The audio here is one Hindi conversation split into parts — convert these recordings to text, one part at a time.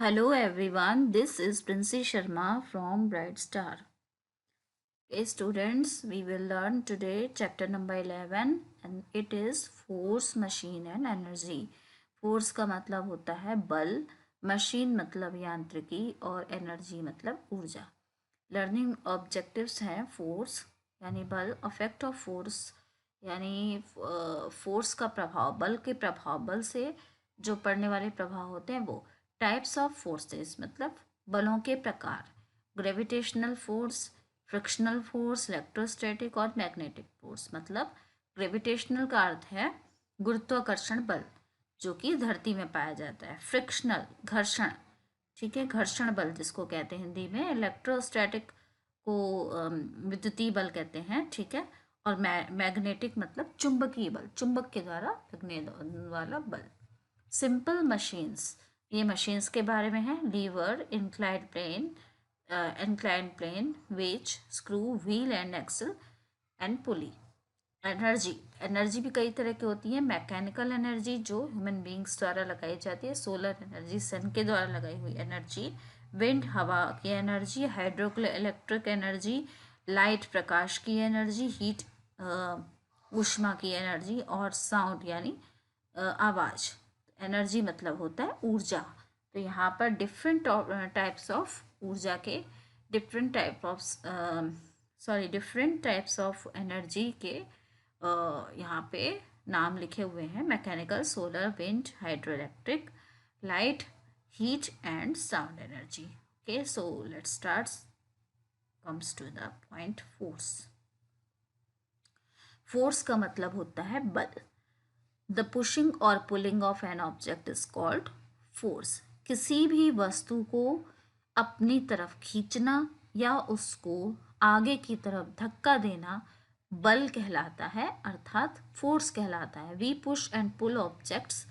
Hello everyone, this is Princey Sharma from Bright Star. Okay, students, we will learn today chapter number 11 and it is force, machine and energy. Force का मतलब होता है बल, मशीन मतलब यांत्रिकी और एनर्जी मतलब ऊर्जा. लर्निंग ऑब्जेक्टिव्स हैं फोर्स यानी बल, अफेक्ट ऑफ फोर्स यानी फोर्स का प्रभाव, बल के प्रभाव, बल से जो पड़ने वाले प्रभाव होते हैं वो. टाइप्स ऑफ फोर्सेस मतलब बलों के प्रकार. Gravitational force, frictional force, electrostatic और मैग्नेटिक फोर्स. मतलब ग्रेविटेशनल का अर्थ है गुरुत्वाकर्षण बल जो कि धरती में पाया जाता है. फ्रिक्शनल घर्षण, ठीक है, घर्षण बल जिसको कहते हैं हिंदी में. इलेक्ट्रोस्टैटिक को विद्युतीय बल कहते हैं, ठीक है. और मैग्नेटिक मतलब चुंबकीय बल, चुंबक के द्वारा लगने वाला बल. सिंपल मशीन्स, ये मशीन्स के बारे में है. Lever, inclined plane, wedge, screw, wheel and axle and pulley. Energy, energy भी कई तरह की होती है. मैकेनिकल एनर्जी जो ह्यूमन बींग्स द्वारा लगाई जाती है. सोलर एनर्जी सन के द्वारा लगाई हुई एनर्जी. विंड हवा की energy. Hydro electric energy. Light प्रकाश की एनर्जी. हीट ऊष्मा की एनर्जी. और साउंड यानी आवाज़. एनर्जी मतलब होता है ऊर्जा. तो यहाँ पर डिफरेंट टाइप्स ऑफ ऊर्जा के, डिफरेंट टाइप्स ऑफ एनर्जी के यहाँ पे नाम लिखे हुए हैं. Mechanical, solar, wind, hydro electric, light, heat and sound energy. Okay, so let's start. Comes to the point. Force. Force का मतलब होता है बल. द पुशिंग और pulling of an object is called force. किसी भी वस्तु को अपनी तरफ खींचना या उसको आगे की तरफ धक्का देना बल कहलाता है, अर्थात फोर्स कहलाता है. We push and pull objects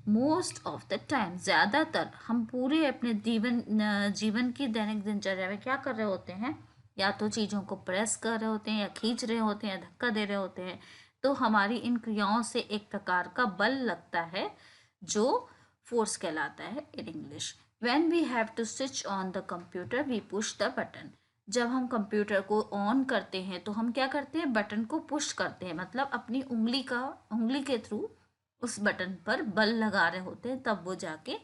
most of the time. ज़्यादातर हम पूरे अपने जीवन की दैनिक दिनचर्या में क्या कर रहे होते हैं? या तो चीज़ों को प्रेस कर रहे होते हैं, या खींच रहे होते हैं, या धक्का दे रहे होते हैं. तो हमारी इन क्रियाओं से एक प्रकार का बल लगता है जो फोर्स कहलाता है in English. When we have to switch on the computer we push the button. जब हम कंप्यूटर को ऑन करते हैं तो हम क्या करते हैं? बटन को पुश करते हैं, मतलब अपनी उंगली के थ्रू उस बटन पर बल लगा रहे होते हैं, तब वो जाके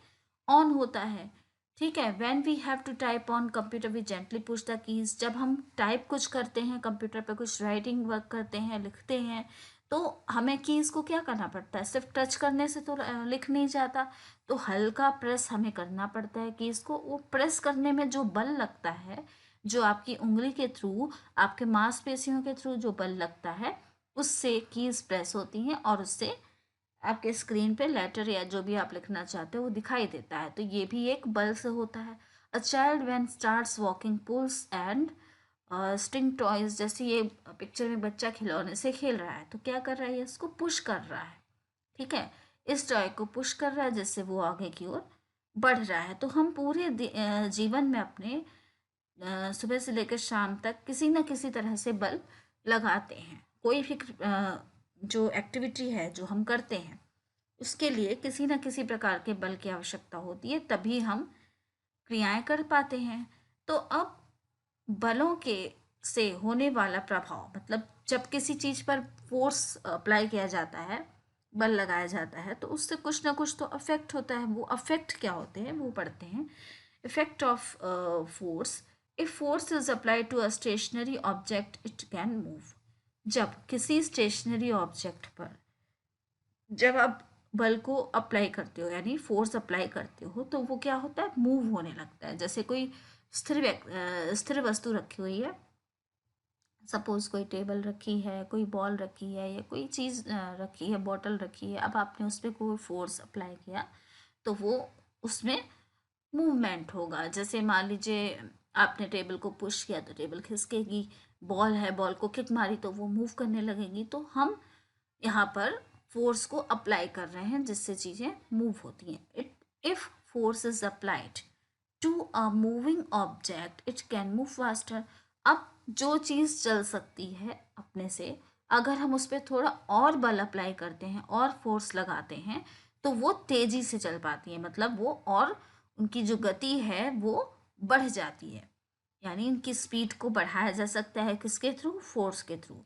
ऑन होता है. ठीक है. When we have to type on computer we gently push the keys. जब हम टाइप कुछ करते हैं कंप्यूटर पर, कुछ राइटिंग वर्क करते हैं, लिखते हैं, तो हमें कीज को क्या करना पड़ता है? सिर्फ टच करने से तो लिख नहीं जाता, तो हल्का प्रेस हमें करना पड़ता है कीज को. वो प्रेस करने में जो बल लगता है, जो आपकी उंगली के थ्रू, आपके मांसपेशियों के थ्रू जो बल लगता है, उससे कीज प्रेस होती हैं और उससे आपके स्क्रीन पे लेटर या जो भी आप लिखना चाहते हो वो दिखाई देता है. तो ये भी एक बल से होता है. A child when starts walking pulls and string toys. जैसे ये पिक्चर में बच्चा खिलौने से खेल रहा है, तो क्या कर रहा है? इसको पुश कर रहा है, ठीक है. इस टॉय को पुश कर रहा है जिससे वो आगे की ओर बढ़ रहा है. तो हम पूरे जीवन में अपने सुबह से लेकर शाम तक किसी न किसी तरह से बल लगाते हैं. कोई भी जो एक्टिविटी है जो हम करते हैं उसके लिए किसी न किसी प्रकार के बल की आवश्यकता होती है, तभी हम क्रियाएं कर पाते हैं. तो अब बलों के से होने वाला प्रभाव, मतलब जब किसी चीज़ पर फोर्स अप्लाई किया जाता है, बल लगाया जाता है, तो उससे कुछ ना कुछ तो अफेक्ट होता है. वो अफेक्ट क्या होते हैं वो पढ़ते हैं. Effect of force. If force is applied to a stationary object it can move. जब किसी स्टेशनरी ऑब्जेक्ट पर जब आप बल को अप्लाई करते हो, यानी फोर्स अप्लाई करते हो, तो वो क्या होता है? मूव होने लगता है. जैसे कोई स्थिर वस्तु रखी हुई है, सपोज कोई टेबल रखी है, कोई बॉल रखी है, या कोई चीज़ रखी है, बॉटल रखी है. अब आपने उस पर कोई फोर्स अप्लाई किया तो वो उसमें मूवमेंट होगा. जैसे मान लीजिए आपने टेबल को पुश किया तो टेबल खिसकेगी. बॉल है, बॉल को किक मारी तो वो मूव करने लगेगी. तो हम यहाँ पर फोर्स को अप्लाई कर रहे हैं जिससे चीज़ें मूव होती हैं. If force is applied to a moving object it can move faster. अब जो चीज़ चल सकती है अपने से, अगर हम उस पर थोड़ा और बल अप्लाई करते हैं और फोर्स लगाते हैं तो वो तेज़ी से चल पाती है, मतलब वो और उनकी जो गति है वो बढ़ जाती है, यानी इनकी स्पीड को बढ़ाया जा सकता है किसके थ्रू, फोर्स के थ्रू।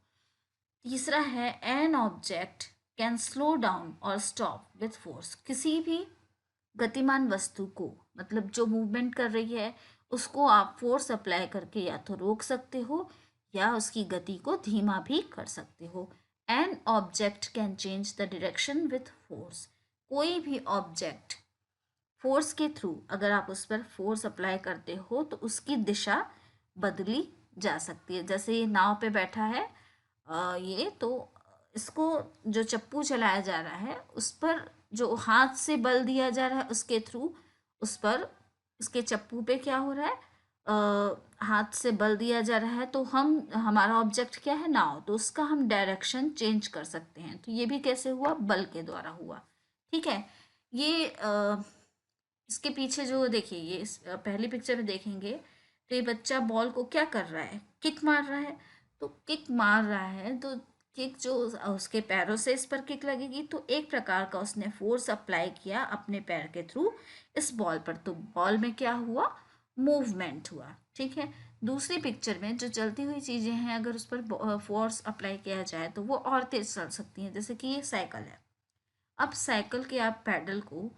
तीसरा है an object can slow down और स्टॉप विथ फोर्स। किसी भी गतिमान वस्तु को, मतलब जो मूवमेंट कर रही है, उसको आप फोर्स अप्लाई करके या तो रोक सकते हो या उसकी गति को धीमा भी कर सकते हो। An object can change the direction with force. कोई भी ऑब्जेक्ट फोर्स के थ्रू अगर आप उस पर फोर्स अप्लाई करते हो तो उसकी दिशा बदली जा सकती है। जैसे ये नाव पे बैठा है ये, तो इसको जो चप्पू चलाया जा रहा है उस पर जो हाथ से बल दिया जा रहा है उसके थ्रू उस पर, इसके चप्पू पे क्या हो रहा है, हाथ से बल दिया जा रहा है, तो हम, हमारा ऑब्जेक्ट क्या है, नाव, तो उसका हम डायरेक्शन चेंज कर सकते हैं। तो ये भी कैसे हुआ, बल के द्वारा हुआ। ठीक है, ये इसके पीछे जो देखिए, ये पहली पिक्चर में देखेंगे तो ये बच्चा बॉल को क्या कर रहा है, किक मार रहा है। तो किक मार रहा है तो किक जो उसके पैरों से इस पर किक लगेगी, तो एक प्रकार का उसने फोर्स अप्लाई किया अपने पैर के थ्रू इस बॉल पर, तो बॉल में क्या हुआ, मूवमेंट हुआ। ठीक है, दूसरी पिक्चर में जो चलती हुई चीज़ें हैं, अगर उस पर फोर्स अप्लाई किया जाए तो वो और तेज चल सकती हैं। जैसे कि ये साइकिल है, अब साइकिल के आप पैडल को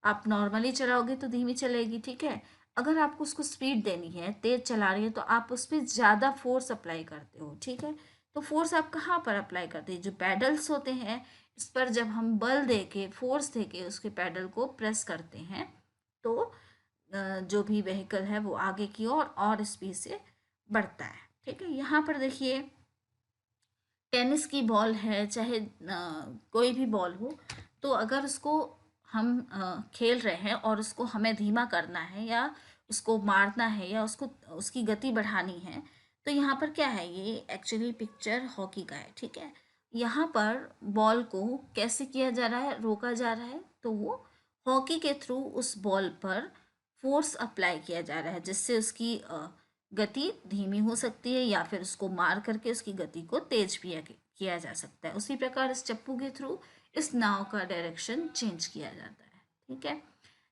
आप नॉर्मली चलाओगे तो धीमी चलेगी, ठीक है। अगर आपको उसको स्पीड देनी है, तेज चला रही है, तो आप उस पर ज़्यादा फोर्स अप्लाई करते हो, ठीक है। तो फोर्स आप कहाँ पर अप्लाई करते हैं, जो पैडल्स होते हैं इस पर जब हम बल दे के, फोर्स दे के उसके पैडल को प्रेस करते हैं तो जो भी व्हीकल है वो आगे की ओर और स्पीड से बढ़ता है। ठीक है, यहाँ पर देखिए टेनिस की बॉल है, चाहे कोई भी बॉल हो, तो अगर उसको हम खेल रहे हैं और उसको हमें धीमा करना है या उसको मारना है या उसको, उसकी गति बढ़ानी है, तो यहाँ पर क्या है, ये एक्चुअली पिक्चर हॉकी का है। ठीक है, यहाँ पर बॉल को कैसे किया जा रहा है, रोका जा रहा है, तो वो हॉकी के थ्रू उस बॉल पर फोर्स अप्लाई किया जा रहा है, जिससे उसकी गति धीमी हो सकती है या फिर उसको मार करके उसकी गति को तेज भी किया जा सकता है। उसी प्रकार इस चप्पू के थ्रू इस नाव का डायरेक्शन चेंज किया जाता है। ठीक है,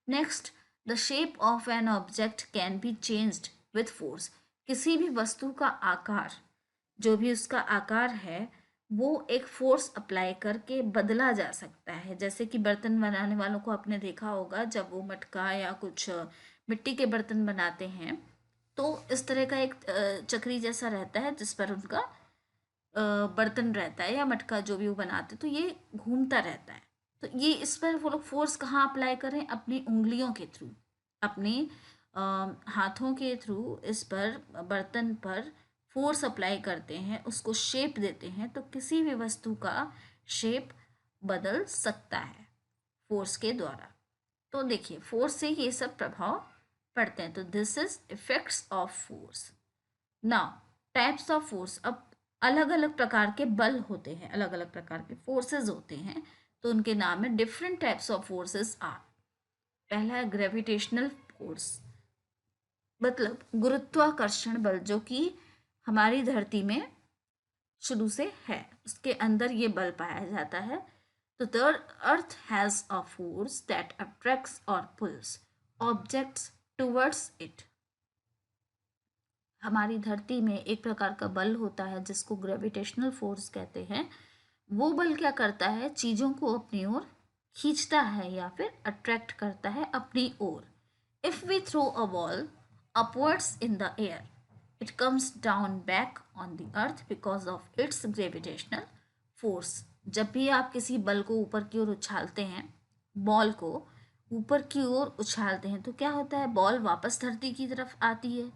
next, the shape of an object can be changed with force. किसी भी वस्तु का आकार, जो भी उसका आकार है, वो एक फोर्स अप्लाई करके बदला जा सकता है। जैसे कि बर्तन बनाने वालों को आपने देखा होगा, जब वो मटका या कुछ मिट्टी के बर्तन बनाते हैं तो इस तरह का एक चक्री जैसा रहता है जिस पर उनका बर्तन रहता है या मटका जो भी वो बनाते, तो ये घूमता रहता है। तो ये इस पर वो लोग फोर्स कहाँ अप्लाई करें, अपनी उंगलियों के थ्रू, अपने हाथों के थ्रू इस पर, बर्तन पर फोर्स अप्लाई करते हैं, उसको शेप देते हैं। तो किसी भी वस्तु का शेप बदल सकता है फोर्स के द्वारा। तो देखिए फोर्स से ये सब प्रभाव पढ़ते हैं। तो this is effects of force. Now types of force. अब अलग अलग प्रकार के बल होते हैं, अलग अलग प्रकार के फोर्सेस होते हैं, तो उनके नाम है different types of forces are. पहला है ग्रेविटेशनल फोर्स, मतलब गुरुत्वाकर्षण बल, जो कि हमारी धरती में शुरू से है, उसके अंदर ये बल पाया जाता है। तो the earth has a force that attracts और पुल्स ऑब्जेक्ट्स टुवर्ड्स इट। हमारी धरती में एक प्रकार का बल होता है जिसको ग्रेविटेशनल फोर्स कहते हैं। वो बल क्या करता है, चीज़ों को अपनी ओर खींचता है या फिर अट्रैक्ट करता है अपनी ओर। If we throw a ball upwards in the air, it comes down back on the earth because of its gravitational force. जब भी आप किसी बल को ऊपर की ओर उछालते हैं, बॉल को ऊपर की ओर उछालते हैं, तो क्या होता है, बॉल वापस धरती की तरफ आती है।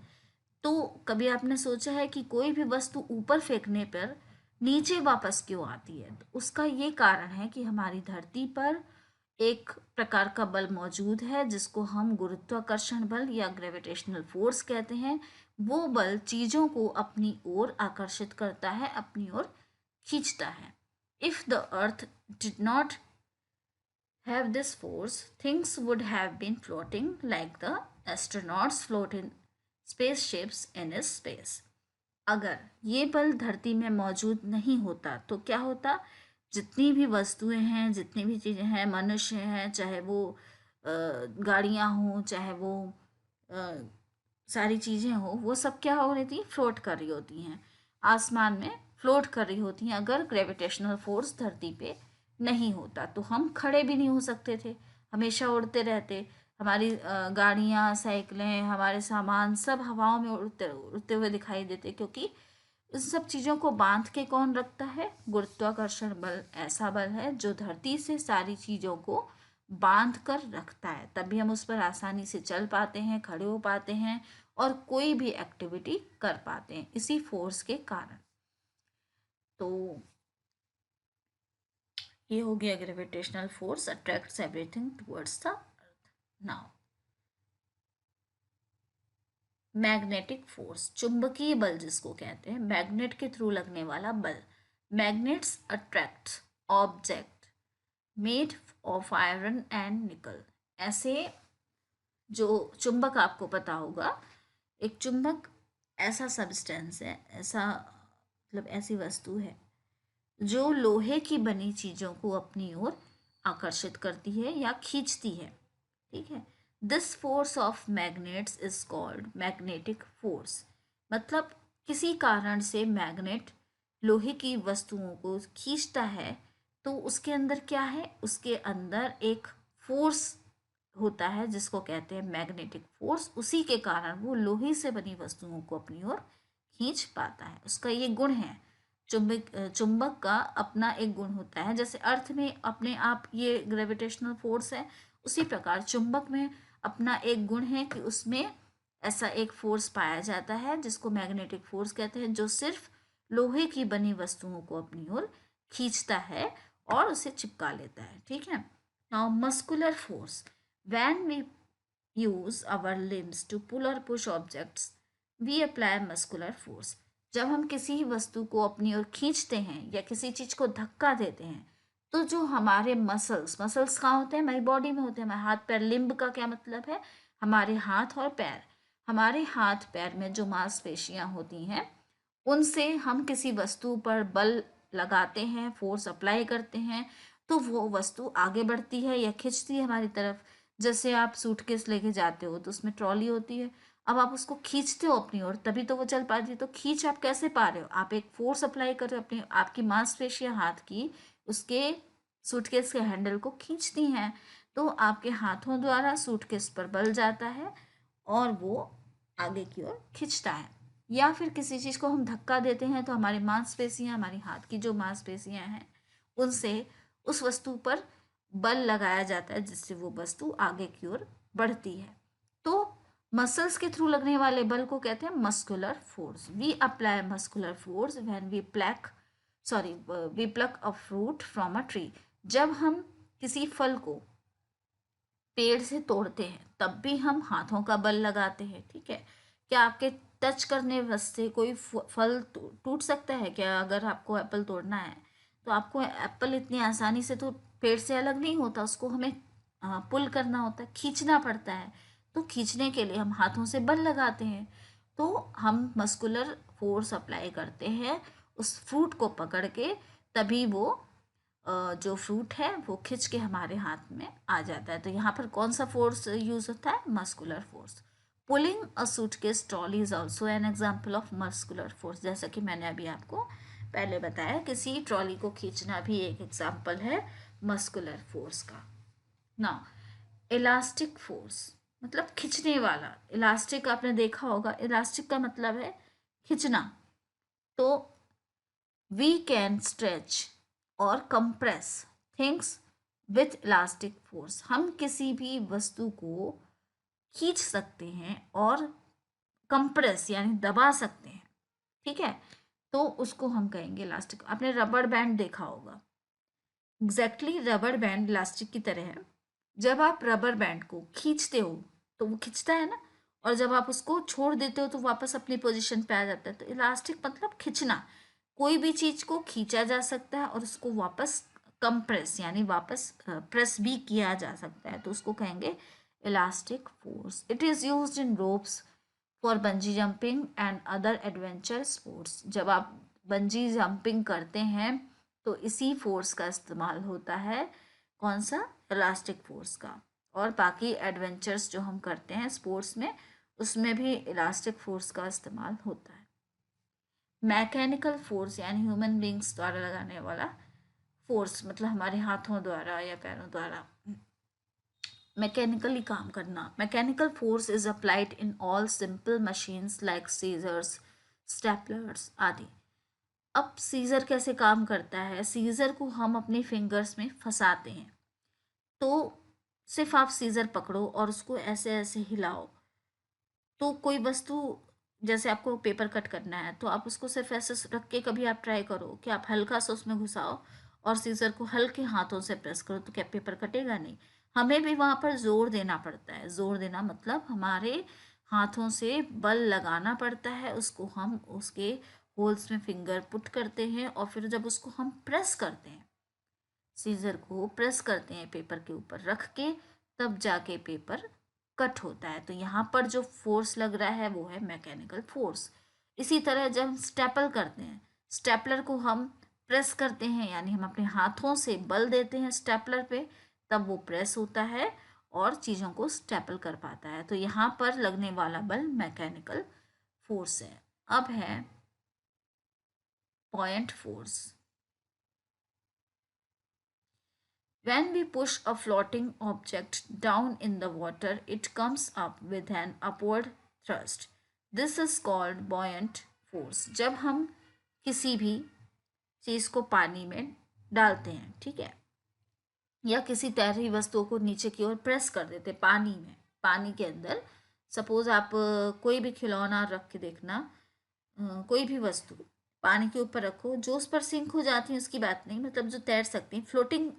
तो कभी आपने सोचा है कि कोई भी वस्तु ऊपर फेंकने पर नीचे वापस क्यों आती है? तो उसका ये कारण है कि हमारी धरती पर एक प्रकार का बल मौजूद है जिसको हम गुरुत्वाकर्षण बल या ग्रेविटेशनल फोर्स कहते हैं। वो बल चीज़ों को अपनी ओर आकर्षित करता है, अपनी ओर खींचता है। If the earth did not have this force, things would have been floating like the astronauts float in spaceships in space. अगर ये बल धरती में मौजूद नहीं होता तो क्या होता, जितनी भी वस्तुएं हैं, जितनी भी चीज़ें हैं, मनुष्य हैं, चाहे वो गाड़ियाँ हों, चाहे वो सारी चीज़ें हों, वो सब क्या हो रही थी, फ्लोट कर रही होती हैं, आसमान में फ्लोट कर रही होती हैं। अगर ग्रेविटेशनल फोर्स धरती पे नहीं होता तो हम खड़े भी नहीं हो सकते थे, हमेशा उड़ते रहते। हमारी गाड़ियाँ, साइकिलें, हमारे सामान सब हवाओं में उड़ते उड़ते हुए दिखाई देते, क्योंकि इन सब चीज़ों को बांध के कौन रखता है, गुरुत्वाकर्षण बल ऐसा बल है जो धरती से सारी चीज़ों को बांध कर रखता है, तभी हम उस पर आसानी से चल पाते हैं, खड़े हो पाते हैं और कोई भी एक्टिविटी कर पाते हैं, इसी फोर्स के कारण। तो ये हो गया gravitational force attracts everything towards the earth. Now magnetic force, चुंबकीय बल जिसको कहते हैं, मैग्नेट के थ्रू लगने वाला बल। Magnets attract object made of iron and निकल। ऐसे जो चुंबक, आपको पता होगा, एक चुंबक ऐसा सब्सटेंस है, ऐसा मतलब ऐसी वस्तु है जो लोहे की बनी चीज़ों को अपनी ओर आकर्षित करती है या खींचती है, ठीक है। This force of magnets is called magnetic force. मतलब किसी कारण से मैग्नेट लोहे की वस्तुओं को खींचता है, तो उसके अंदर क्या है, उसके अंदर एक फोर्स होता है जिसको कहते हैं मैग्नेटिक फोर्स। उसी के कारण वो लोहे से बनी वस्तुओं को अपनी ओर खींच पाता है, उसका ये गुण है। चुंबक का अपना एक गुण होता है, जैसे अर्थ में अपने आप ये ग्रेविटेशनल फोर्स है, उसी प्रकार चुंबक में अपना एक गुण है कि उसमें ऐसा एक फोर्स पाया जाता है जिसको मैग्नेटिक फोर्स कहते हैं, जो सिर्फ लोहे की बनी वस्तुओं को अपनी ओर खींचता है और उसे चिपका लेता है, ठीक है। Now muscular force, when we use our limbs to pull और push objects we apply muscular force. जब हम किसी वस्तु को अपनी ओर खींचते हैं या किसी चीज को धक्का देते हैं, तो जो हमारे मसल्स, मसल्स कहाँ होते हैं, हमारी बॉडी में होते हैं, हमारे हाथ पैर। लिम्ब का क्या मतलब है, हमारे हाथ और पैर। हमारे हाथ पैर में जो मांसपेशियां होती हैं, उनसे हम किसी वस्तु पर बल लगाते हैं, फोर्स अप्लाई करते हैं, तो वो वस्तु आगे बढ़ती है या खिंचती है हमारी तरफ। जैसे आप सूटकेस लेके जाते हो तो उसमें ट्रॉली होती है, अब आप उसको खींचते हो अपनी ओर, तभी तो वो चल पाती है। तो खींच आप कैसे पा रहे हो, आप एक फोर्स अप्लाई कर रहे हो, अपनी आपकी मांसपेशियां हाथ की उसके सूटकेस के हैंडल को खींचती हैं, तो आपके हाथों द्वारा सूटकेस पर बल जाता है और वो आगे की ओर खींचता है। या फिर किसी चीज़ को हम धक्का देते हैं तो हमारी मांसपेशियां, हमारी हाथ की जो मांसपेशियां हैं, उनसे उस वस्तु पर बल लगाया जाता है, जिससे वो वस्तु आगे की ओर बढ़ती है। तो मसल्स के थ्रू लगने वाले बल को कहते हैं muscular force. We apply muscular force when we pluck a fruit from a tree. जब हम किसी फल को पेड़ से तोड़ते हैं तब भी हम हाथों का बल लगाते हैं, ठीक है। क्या आपके टच करने से कोई फल टूट सकता है क्या? अगर आपको एप्पल तोड़ना है तो आपको एप्पल इतनी आसानी से तो पेड़ से अलग नहीं होता, उसको हमें पुल करना होता है, खींचना पड़ता है। तो खींचने के लिए हम हाथों से बल लगाते हैं। तो हम मस्कुलर फोर्स अप्लाई करते हैं उस फ्रूट को पकड़ के, तभी वो जो फ्रूट है वो खिंच के हमारे हाथ में आ जाता है। तो यहाँ पर कौन सा फोर्स यूज होता है, muscular force. Pulling a suitcase trolley is also an example of muscular force. जैसा कि मैंने अभी आपको पहले बताया, किसी ट्रॉली को खींचना भी एक एग्जाम्पल है मस्कुलर फोर्स का। ना इलास्टिक फोर्स, मतलब खिंचने वाला। इलास्टिक आपने देखा होगा, इलास्टिक का मतलब है खिंचना। तो वी कैन स्ट्रेच और compress things with elastic force. हम किसी भी वस्तु को खींच सकते हैं और कंप्रेस यानी दबा सकते हैं, ठीक है। तो उसको हम कहेंगे इलास्टिक। आपने रबड़ बैंड देखा होगा, एग्जैक्टली रबड़ बैंड इलास्टिक की तरह है। जब आप रबर बैंड को खींचते हो तो वो खींचता है ना, और जब आप उसको छोड़ देते हो तो वापस अपनी पोजीशन पे आ जाता है। तो इलास्टिक मतलब खींचना। कोई भी चीज को खींचा जा सकता है और उसको वापस कंप्रेस यानी वापस प्रेस भी किया जा सकता है, तो उसको कहेंगे elastic force. It is used in ropes for bungee jumping and other adventure sports. जब आप बंजी जंपिंग करते हैं तो इसी फोर्स का इस्तेमाल होता है, कौन सा, इलास्टिक फोर्स का। और बाकी एडवेंचर्स जो हम करते हैं स्पोर्ट्स में, उसमें भी इलास्टिक फोर्स का इस्तेमाल होता है। मैकेनिकल फोर्स यानी ह्यूमन बींग्स द्वारा लगाने वाला फोर्स, मतलब हमारे हाथों द्वारा या पैरों द्वारा मैकेनिकली काम करना। Mechanical force is applied in all simple machines like scissors, staplers आदि। अब सीजर कैसे काम करता है? सीजर को हम अपने फिंगर्स में फंसाते हैं, तो सिर्फ आप सीजर पकड़ो और उसको ऐसे ऐसे हिलाओ, तो कोई वस्तु, जैसे आपको पेपर कट करना है तो आप उसको सिर्फ ऐसे रख के कभी आप ट्राई करो कि आप हल्का सा उसमें घुसाओ और सीजर को हल्के हाथों से प्रेस करो, तो क्या पेपर कटेगा? नहीं। हमें भी वहाँ पर जोर देना पड़ता है। जोर देना मतलब हमारे हाथों से बल लगाना पड़ता है, उसको हम उसके होल्स में फिंगर पुट करते हैं और फिर जब उसको हम प्रेस करते हैं, सीजर को प्रेस करते हैं पेपर के ऊपर रख के, तब जाके पेपर कट होता है। तो यहाँ पर जो फोर्स लग रहा है वो है मैकेनिकल फोर्स। इसी तरह जब हम स्टेपल करते हैं, स्टेपलर को हम प्रेस करते हैं, यानी हम अपने हाथों से बल देते हैं स्टेपलर पे, तब वो प्रेस होता है और चीज़ों को स्टेपल कर पाता है। तो यहाँ पर लगने वाला बल मैकेनिकल फोर्स है। अब है point force. When we push a floating object down in the water, it comes up with an upward thrust. This is called buoyant force. जब हम किसी भी चीज़ को पानी में डालते हैं, ठीक है, या किसी तैर रही वस्तु को नीचे की ओर प्रेस कर देते पानी में, पानी के अंदर, सपोज आप कोई भी खिलौना रख के देखना, कोई भी वस्तु पानी के ऊपर रखो, जो उस पर सिंक हो जाती है उसकी बात नहीं, मतलब जो तैर सकती है, फ्लोटिंग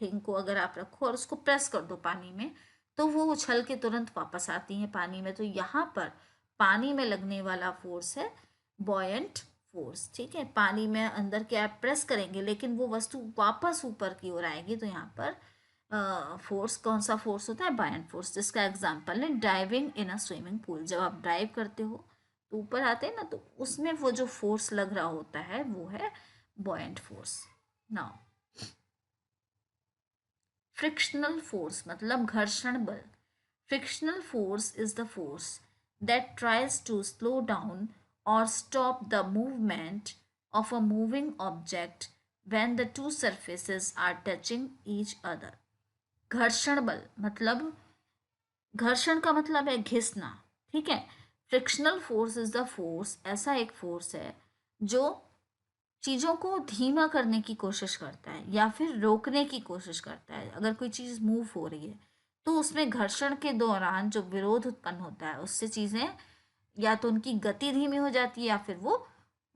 थिंग को अगर आप रखो और उसको प्रेस कर दो पानी में, तो वो उछल के तुरंत वापस आती हैं पानी में। तो यहाँ पर पानी में लगने वाला फोर्स है बॉयंट फोर्स, ठीक है। पानी में अंदर के आप प्रेस करेंगे लेकिन वो वस्तु वापस ऊपर की ओर आएगी, तो यहाँ पर फोर्स कौन सा फोर्स होता है? Buoyant force. जिसका एग्जांपल है डाइविंग इन अ स्विमिंग पूल। जब आप डाइव करते हो तो ऊपर आते हैं ना, तो उसमें वो जो फोर्स लग रहा होता है वो है buoyant force. Now frictional force मतलब घर्षण बल। Frictional force is the force that tries to slow down or stop the movement of a moving object when the two surfaces are touching each other. घर्षण बल मतलब, घर्षण का मतलब है घिसना, ठीक है। Frictional force is the force, ऐसा एक फोर्स है जो चीज़ों को धीमा करने की कोशिश करता है या फिर रोकने की कोशिश करता है। अगर कोई चीज़ मूव हो रही है तो उसमें घर्षण के दौरान जो विरोध उत्पन्न होता है उससे चीज़ें या तो उनकी गति धीमी हो जाती है या फिर वो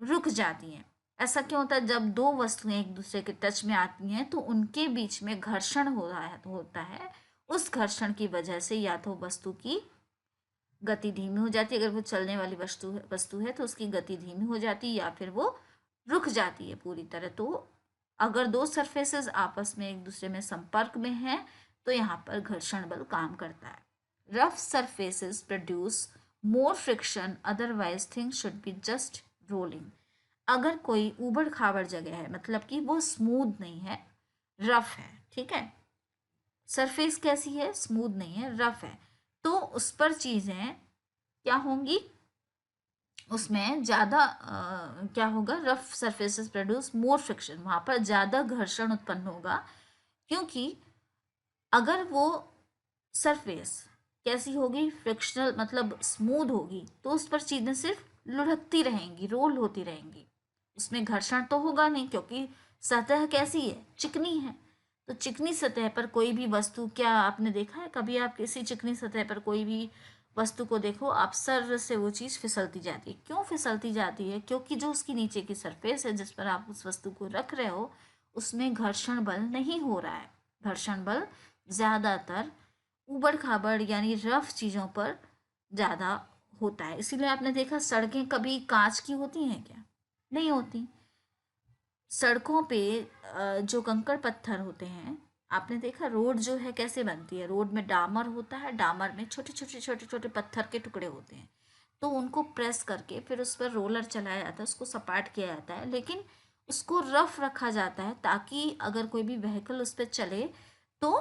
रुक जाती हैं। ऐसा क्यों होता है? जब दो वस्तुएं एक दूसरे के टच में आती हैं तो उनके बीच में घर्षण होता है। उस घर्षण की वजह से या तो वस्तु की गति धीमी हो जाती है, अगर वो चलने वाली वस्तु है तो उसकी गति धीमी हो जाती है या फिर वो रुक जाती है पूरी तरह। तो अगर दो सरफेसेस आपस में एक दूसरे में संपर्क में हैं तो यहाँ पर घर्षण बल काम करता है। Rough surfaces produce more friction, otherwise things should be just rolling. अगर कोई ऊबड़ खाबड़ जगह है, मतलब कि वो स्मूथ नहीं है, रफ है, ठीक है, सरफेस कैसी है? स्मूथ नहीं है, रफ है, तो उस पर चीज़ें क्या होंगी? उसमें ज़्यादा क्या होगा? Rough surfaces produce more friction, वहाँ पर ज़्यादा घर्षण उत्पन्न होगा, क्योंकि अगर वो सरफेस कैसी होगी? फ्रिक्शनल मतलब स्मूथ होगी, तो उस पर चीज़ें सिर्फ लुढ़कती रहेंगी, रोल होती रहेंगी, उसमें घर्षण तो होगा नहीं, क्योंकि सतह कैसी है? चिकनी है। तो चिकनी सतह पर कोई भी वस्तु, क्या आपने देखा है कभी? आप किसी चिकनी सतह पर कोई भी वस्तु को देखो, आप सर से वो चीज़ फिसलती जाती है। क्यों फिसलती जाती है? क्योंकि जो उसकी नीचे की सरफेस है जिस पर आप उस वस्तु को रख रहे हो उसमें घर्षण बल नहीं हो रहा है। घर्षण बल ज़्यादातर ऊबड़ खाबड़ यानी रफ चीज़ों पर ज़्यादा होता है। इसीलिए आपने देखा सड़कें कभी कांच की होती हैं क्या? नहीं होती। सड़कों पे जो कंकड़ पत्थर होते हैं, आपने देखा रोड जो है कैसे बनती है? रोड में डामर होता है, डामर में छोटे छोटे छोटे छोटे पत्थर के टुकड़े होते हैं, तो उनको प्रेस करके फिर उस पर रोलर चलाया जाता है, उसको सपाट किया जाता है, लेकिन उसको रफ रखा जाता है ताकि अगर कोई भी व्हीकल उस पर चले तो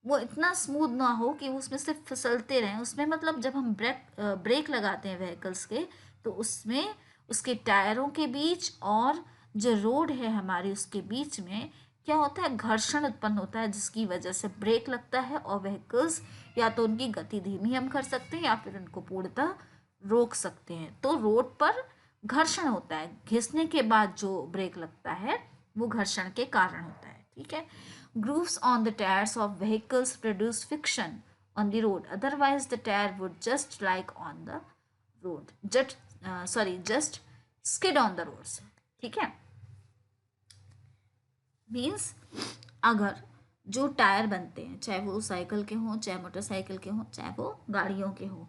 वो इतना स्मूथ ना हो कि उसमें से फिसलते रहें। उसमें मतलब जब हम ब्रेक लगाते हैं व्हीकल्स के, तो उसमें उसके टायरों के बीच और जो रोड है हमारी उसके बीच में क्या होता है, घर्षण उत्पन्न होता है, जिसकी वजह से ब्रेक लगता है और व्हीकल्स या तो उनकी गति धीमी हम कर सकते हैं या फिर उनको पूर्णतः रोक सकते हैं। तो रोड पर घर्षण होता है, घिसने के बाद जो ब्रेक लगता है वो घर्षण के कारण होता है। ठीक है। Grooves on the tires of vehicles produce friction on the road. Otherwise, the tire would just like on the road. Just skid on the roads. ठीक है। मीन्स अगर जो टायर बनते हैं, चाहे वो साइकिल के हों, चाहे मोटरसाइकिल के हों, चाहे वो गाड़ियों के हों,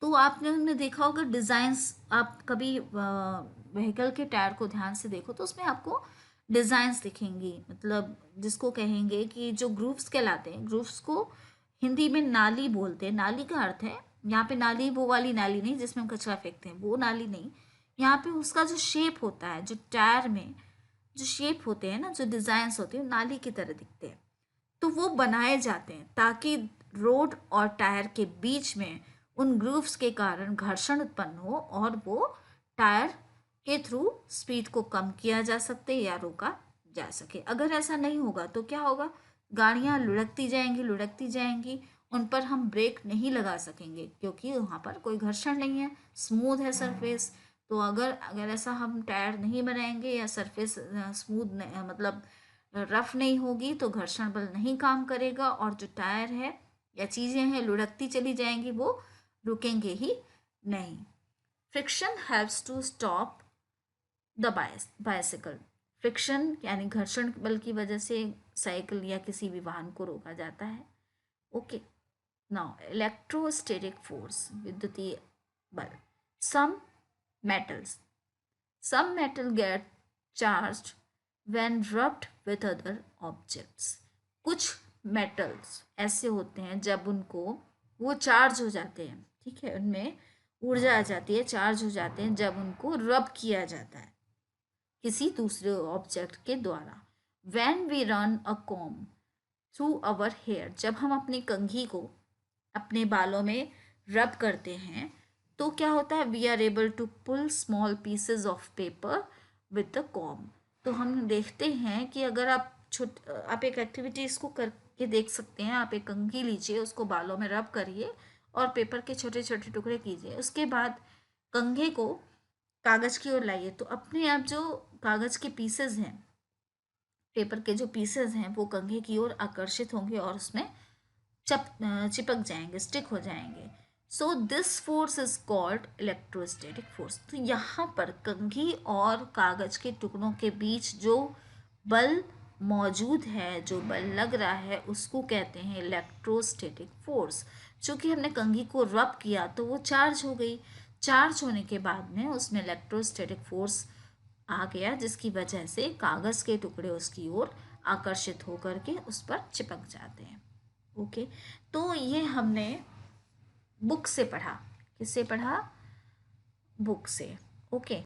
तो आपने उनमें देखा होगा डिज़ाइंस। आप कभी व्हीकल के टायर को ध्यान से देखो तो उसमें आपको डिज़ाइंस दिखेंगी, मतलब जिसको कहेंगे कि जो ग्रूव्स कहलाते हैं। ग्रूव्स को हिंदी में नाली बोलते हैं। नाली का अर्थ है, यहाँ पे नाली वो वाली नाली नहीं जिसमें हम कचरा फेंकते हैं, वो नाली नहीं। यहाँ पे उसका जो शेप होता है, जो टायर में जो शेप होते हैं ना, जो डिज़ाइंस होते हैं, नाली की तरह दिखते हैं। तो वो बनाए जाते हैं ताकि रोड और टायर के बीच में उन ग्रूव्स के कारण घर्षण उत्पन्न हो और वो टायर के थ्रू स्पीड को कम किया जा सकते या रोका जा सके। अगर ऐसा नहीं होगा तो क्या होगा, गाड़ियाँ लुढ़कती जाएंगी, उन पर हम ब्रेक नहीं लगा सकेंगे क्योंकि वहाँ पर कोई घर्षण नहीं है, स्मूथ है सरफेस। तो अगर अगर ऐसा हम टायर नहीं बनाएंगे या सरफेस स्मूथ मतलब रफ नहीं होगी तो घर्षण बल नहीं काम करेगा और जो टायर है या चीज़ें हैं लुढ़कती चली जाएंगी, वो रुकेंगे ही नहीं। Friction helps to stop the bicycle. Friction यानी घर्षण बल की वजह से साइकिल या किसी भी वाहन को रोका जाता है। ओके। नाउ इलेक्ट्रोस्टैटिक फोर्स, विद्युतीय बल। सम metals some metal get charged when rubbed with other objects। कुछ metals ऐसे होते हैं जब उनको वो चार्ज हो जाते हैं, ठीक है, उनमें ऊर्जा आ जाती है, चार्ज हो जाते हैं जब उनको रब किया जाता है किसी दूसरे ऑब्जेक्ट के द्वारा। when we run a comb through our hair, जब हम अपनी कंघी को अपने बालों में रब करते हैं तो क्या होता है, we are able to pull small pieces of paper with the comb. तो हम देखते हैं कि अगर आप एक एक्टिविटी इसको करके देख सकते हैं। आप एक कंघी लीजिए, उसको बालों में रब करिए और पेपर के छोटे छोटे टुकड़े कीजिए। उसके बाद कंघे को कागज़ की ओर लाइए, तो अपने आप जो कागज़ के पीसेज हैं, पेपर के जो पीसेज हैं, वो कंघे की ओर आकर्षित होंगे और उसमें चिपक जाएंगे, स्टिक हो जाएंगे। So this force is called electrostatic force. तो यहाँ पर कंघी और कागज के टुकड़ों के बीच जो बल मौजूद है, जो बल लग रहा है, उसको कहते हैं इलेक्ट्रोस्टैटिक फोर्स। चूँकि हमने कंघी को रब किया तो वो चार्ज हो गई, चार्ज होने के बाद में उसमें इलेक्ट्रोस्टैटिक फोर्स आ गया, जिसकी वजह से कागज़ के टुकड़े उसकी ओर आकर्षित होकर के उस पर चिपक जाते हैं। ओके। तो ये हमने बुक से पढ़ा। किससे पढ़ा? बुक से। ओके।